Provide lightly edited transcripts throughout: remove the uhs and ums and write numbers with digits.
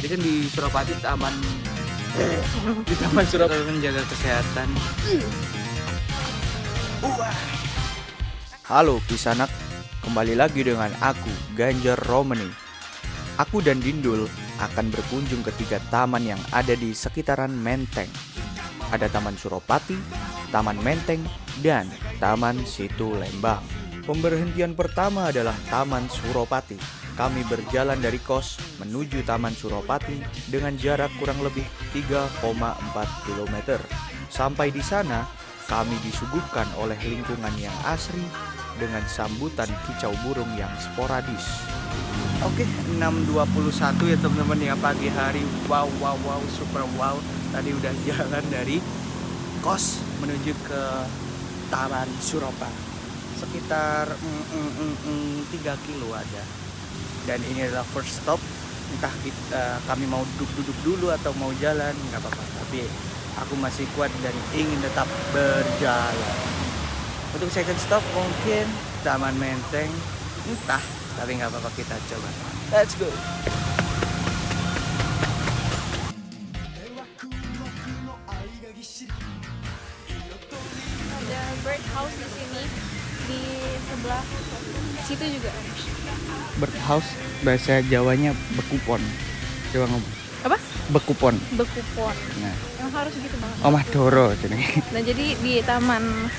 Jadi kan di Suropati di Taman Suropati menjaga kesehatan. Halo Pisanak, kembali lagi dengan aku Ganjar Romani. Aku dan Dindul akan berkunjung ke 3 taman yang ada di sekitaran Menteng. Ada Taman Suropati, Taman Menteng, dan Taman Situ Lembang. Pemberhentian pertama adalah Taman Suropati. Kami berjalan dari kos menuju Taman Suropati dengan jarak kurang lebih 3,4 km. Sampai di sana, kami disuguhkan oleh lingkungan yang asri dengan sambutan kicau burung yang sporadis. Oke, 6.21 ya teman-teman ya, pagi hari. Wow, super wow. Tadi udah jalan dari kos menuju ke Taman Suropati. Sekitar 3 kilo ada. Dan ini adalah first stop. Entah kami mau duduk dulu atau mau jalan, nggak apa-apa. Tapi aku masih kuat dan ingin tetap berjalan. Untuk second stop mungkin Taman Menteng, entah. Tapi nggak apa-apa, kita coba. Let's go. Ada birdhouse di sini, di sebelah situ juga ada. Birdhouse bahasa Jawanya bekupon. Coba ngomong. Apa? Bekupon. Bekupon. Nah, Yang harus gitu banget. Omah Doro jadi. Nah, jadi di Taman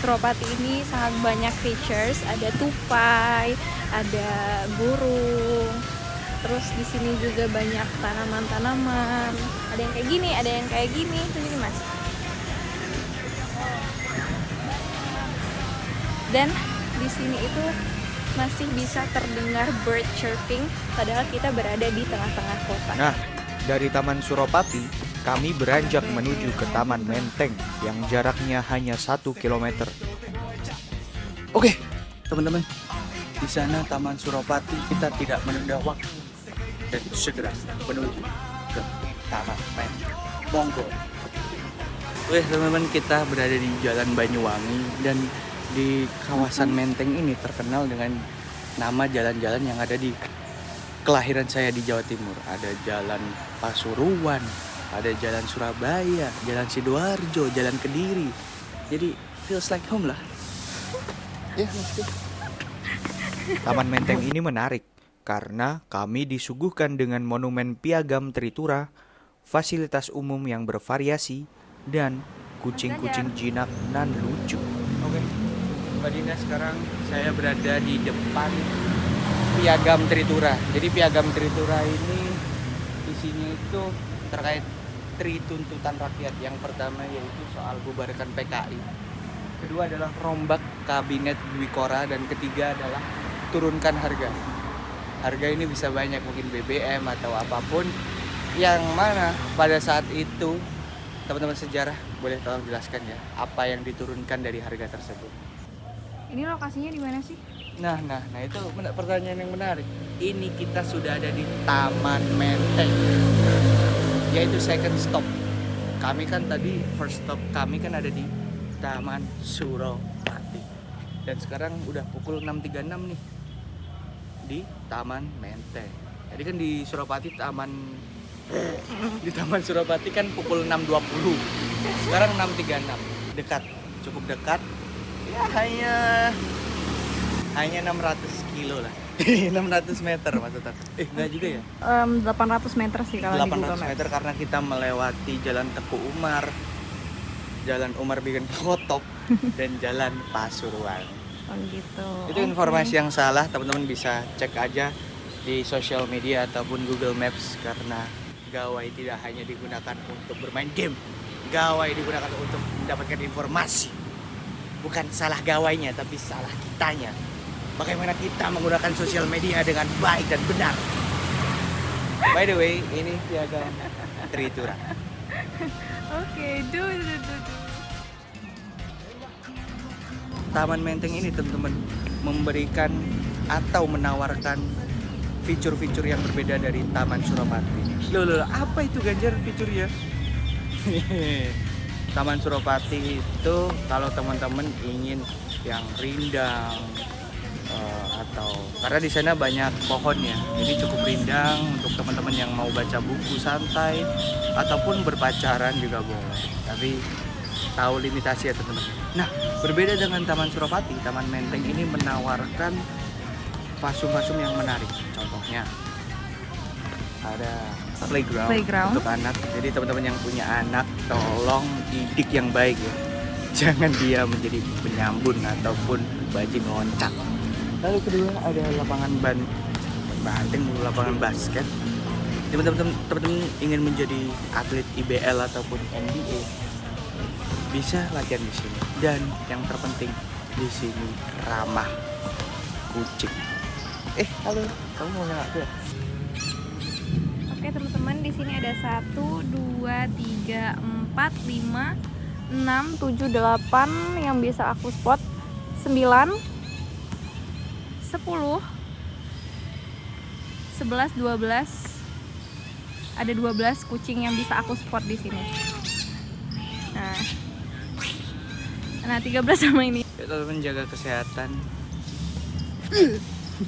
Suropati ini sangat banyak features, ada tupai, ada burung. Terus di sini juga banyak tanaman-tanaman. Ada yang kayak gini, ada yang kayak gini. Itu gini, Mas. Dan di sini itu masih bisa terdengar bird chirping padahal kita berada di tengah-tengah kota. Nah, dari Taman Suropati, kami beranjak menuju ke Taman Menteng yang jaraknya hanya 1 km. Oke, teman-teman, di sana Taman Suropati, kita tidak menunda waktu dan segera menuju ke Taman Menteng. Monggo. Oke, teman-teman, kita berada di Jalan Banyuwangi dan di kawasan Menteng ini terkenal dengan nama jalan-jalan yang ada di kelahiran saya di Jawa Timur. Ada Jalan Pasuruan, ada Jalan Surabaya, Jalan Sidoarjo, Jalan Kediri. Jadi feels like home lah. Ya, Taman Menteng ini menarik karena kami disuguhkan dengan monumen Piagam Tritura, fasilitas umum yang bervariasi, dan kucing-kucing jinak nan lucu. Oke, Mbak Dina, sekarang saya berada di depan Piagam Tritura. Jadi Piagam Tritura ini isinya itu terkait 3 tuntutan rakyat. Yang pertama yaitu soal bubarkan PKI. Kedua adalah rombak kabinet Dwikora, dan ketiga adalah turunkan harga. Harga ini bisa banyak, mungkin BBM atau apapun. Yang mana pada saat itu teman-teman sejarah boleh tolong jelaskan ya, apa yang diturunkan dari harga tersebut. Ini lokasinya di mana sih? Nah itu pertanyaan yang menarik. Ini kita sudah ada di Taman Menteng, yaitu second stop. Kami kan tadi first stop kami kan ada di Taman Suropati. Dan sekarang udah pukul 6.36 nih di Taman Menteng. Jadi kan di Suropati di Taman Suropati kan pukul 6.20. Sekarang 6.36. Dekat, cukup dekat. Ya hanya 600 kilo lah. 600 meter maksudnya. Enggak juga ya? 800 meter sih kalau di Google 800 Maps. meter karena kita melewati Jalan Teku Umar, Jalan Umar Bikin Kotok, dan Jalan Pasuruan. Oh gitu. Itu informasi yang salah, teman-teman bisa cek aja di sosial media ataupun Google Maps, karena gawai tidak hanya digunakan untuk bermain game. Gawai digunakan untuk mendapatkan informasi. Bukan salah gawainya, tapi salah kitanya. Bagaimana kita menggunakan sosial media dengan baik dan benar. By the way, ini Piagam Tritura. Oke, do. Taman Menteng ini teman-teman memberikan atau menawarkan fitur-fitur yang berbeda dari Taman Suropati. Loh, apa itu Ganjar fiturnya? Taman Suropati itu kalau teman-teman ingin yang rindang, atau karena di sana banyak pohon ya, jadi cukup rindang untuk teman-teman yang mau baca buku santai ataupun berpacaran juga boleh. Tapi tahu limitasi ya teman-teman. Nah, berbeda dengan Taman Suropati, Taman Menteng ini menawarkan fasum-fasum yang menarik. Contohnya ada playground untuk anak. Jadi teman-teman yang punya anak, tolong didik yang baik ya. Jangan dia menjadi penyambun ataupun bajing loncat. Lalu kedua ada lapangan banteng, lapangan basket. Teman-teman ingin menjadi atlet IBL ataupun NBA, bisa latihan di sini. Dan yang terpenting di sini ramah kucing. Halo, kamu mau nyala aku ya? Oke teman-teman, di sini ada 1, 2, 3, 4, 5, 6, 7, 8 yang bisa aku spot. 9, 10, 11, 12. Ada 12 kucing yang bisa aku spot di sini. Nah 13 sama ini. Kita menjaga kesehatan.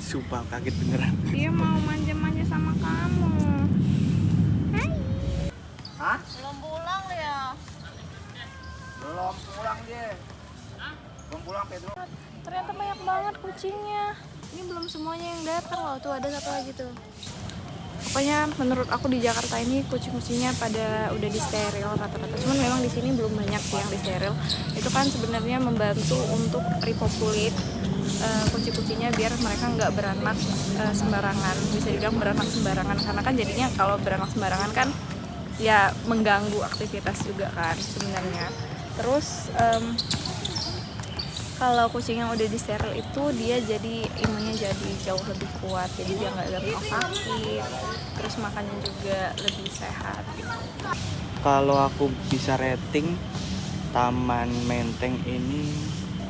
Sumpah kaget beneran. Dia mau manja-manja sama kamu. Hai. Hah? Belum pulang ya? Belum pulang dia. Belum pulang Pedro. Ternyata banyak banget kucingnya. Ini belum semuanya yang datang loh. Tuh ada satu lagi tuh. Pokoknya menurut aku di Jakarta ini kucing-kucingnya pada udah disteril rata-rata. Cuman memang di sini belum banyak sih yang disteril. Itu kan sebenarnya membantu untuk repopulate kucing-kucingnya biar mereka nggak beranak sembarangan. Bisa dibilang beranak sembarangan karena kan jadinya kalau beranak sembarangan kan ya mengganggu aktivitas juga kan sebenarnya. Terus kalau kucing yang udah disteril itu dia jadi imunnya jadi jauh lebih kuat, jadi dia nggak gampang sakit, terus makannya juga lebih sehat gitu. Kalau aku bisa rating Taman Menteng ini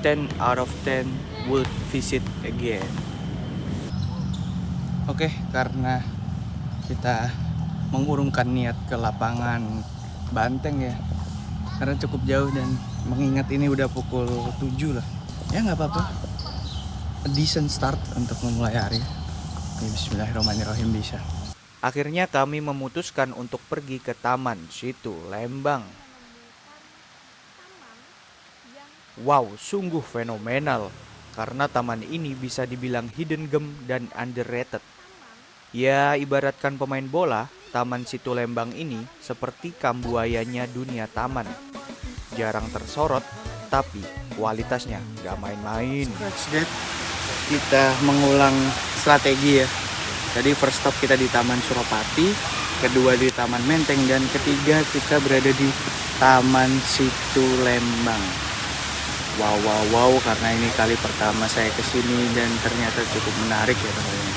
10 out of 10 would visit again. Oke, karena kita mengurungkan niat ke lapangan Banteng ya, karena cukup jauh dan mengingat ini udah pukul 7 lah. Ya nggak apa-apa, a decent start untuk memulai hari. Ya, bismillahirrahmanirrahim bisa. Akhirnya kami memutuskan untuk pergi ke Taman Situ Lembang. Wow, sungguh fenomenal karena taman ini bisa dibilang hidden gem dan underrated. Ya, ibaratkan pemain bola, Taman Situ Lembang ini seperti kambuayanya dunia taman. Jarang tersorot, tapi kualitasnya gak main-main. Kita mengulang strategi ya. Tadi first stop kita di Taman Suropati, kedua di Taman Menteng, dan ketiga kita berada di Taman Situ Lembang. Wow, karena ini kali pertama saya kesini dan ternyata cukup menarik ya teman-teman.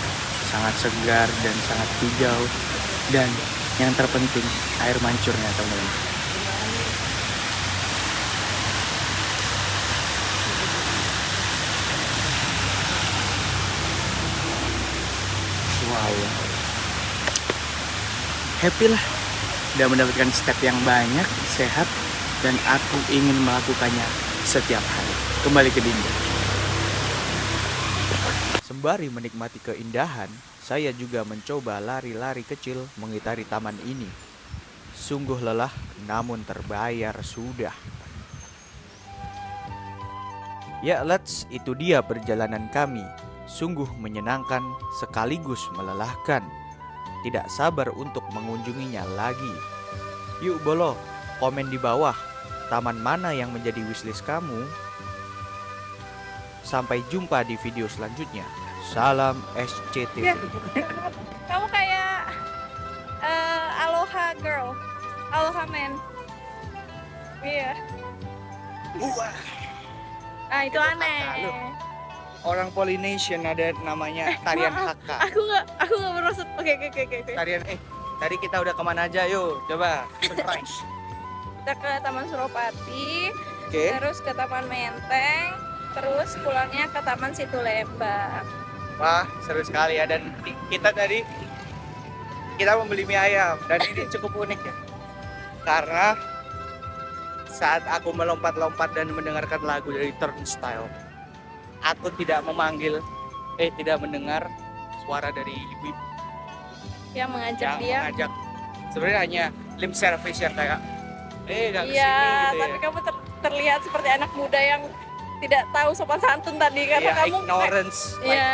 Sangat segar dan sangat hijau, dan yang terpenting air mancurnya teman-teman. Wow, happy lah, udah mendapatkan step yang banyak, sehat, dan aku ingin melakukannya setiap hari. Kembali ke Dinda. Sembari menikmati keindahan, saya juga mencoba lari-lari kecil mengitari taman ini. Sungguh lelah, namun terbayar sudah. Ya, itu dia perjalanan kami. Sungguh menyenangkan sekaligus melelahkan. Tidak sabar untuk mengunjunginya lagi. Yuk Bolo, komen di bawah. Taman mana yang menjadi wishlist kamu? Sampai jumpa di video selanjutnya. Salam SCTV. Kamu kayak Aloha girl, Aloha man. Iya. Ah itu aneh. Orang Polynesian ada namanya tarian haka. Aku nggak bermaksud. Oke. Tarian tadi kita udah kemana aja? Yuk coba surprise. Kita ke Taman Suropati, Oke. terus ke Taman Menteng, terus pulangnya ke Taman Situ Lembang. Wah, seru sekali ya. Dan kita tadi membeli mie ayam, dan ini cukup unik ya. Karena saat aku melompat-lompat dan mendengarkan lagu dari Turnstile, aku tidak memanggil tidak mendengar suara dari ibu-ibu yang mengajak yang dia. mengajak. Sebenarnya hanya lip service yang kayak nggak kesini Iya, gitu tapi ya. kamu terlihat seperti anak muda yang tidak tahu sopan santun tadi karena Iya, kamu ignorance. Iya.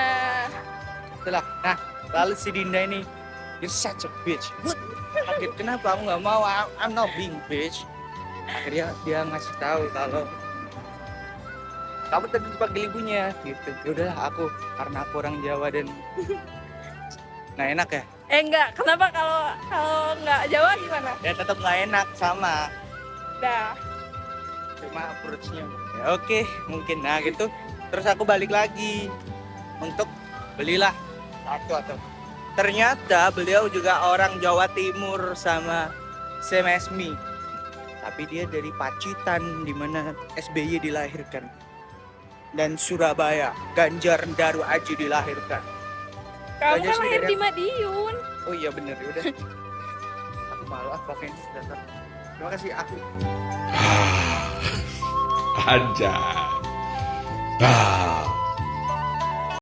Itulah. Nah, lalu si Dinda ini, you're such a bitch. What? Kaget, kenapa aku nggak mau? I'm not being bitch. Akhirnya dia ngasih tahu kalau kamu tadi dipanggil ibunya gitu. Ya udahlah, aku karena aku orang Jawa dan nggak enak ya. Enggak, kenapa kalau nggak Jawa gimana? Ya tetap nggak enak sama. Dah. Cuma approach-nya. Ya oke, mungkin nah gitu. Terus aku balik lagi untuk belilah satu atau ternyata beliau juga orang Jawa Timur sama Semesmi, tapi dia dari Pacitan di mana SBY dilahirkan dan Surabaya Ganjar Daru Aji dilahirkan. Kamu Aja kan sih lahir dari di Madiun. Oh iya bener, ya udah. Aku malu pakai dasar. Terima kasih aku. Anjay. Ah.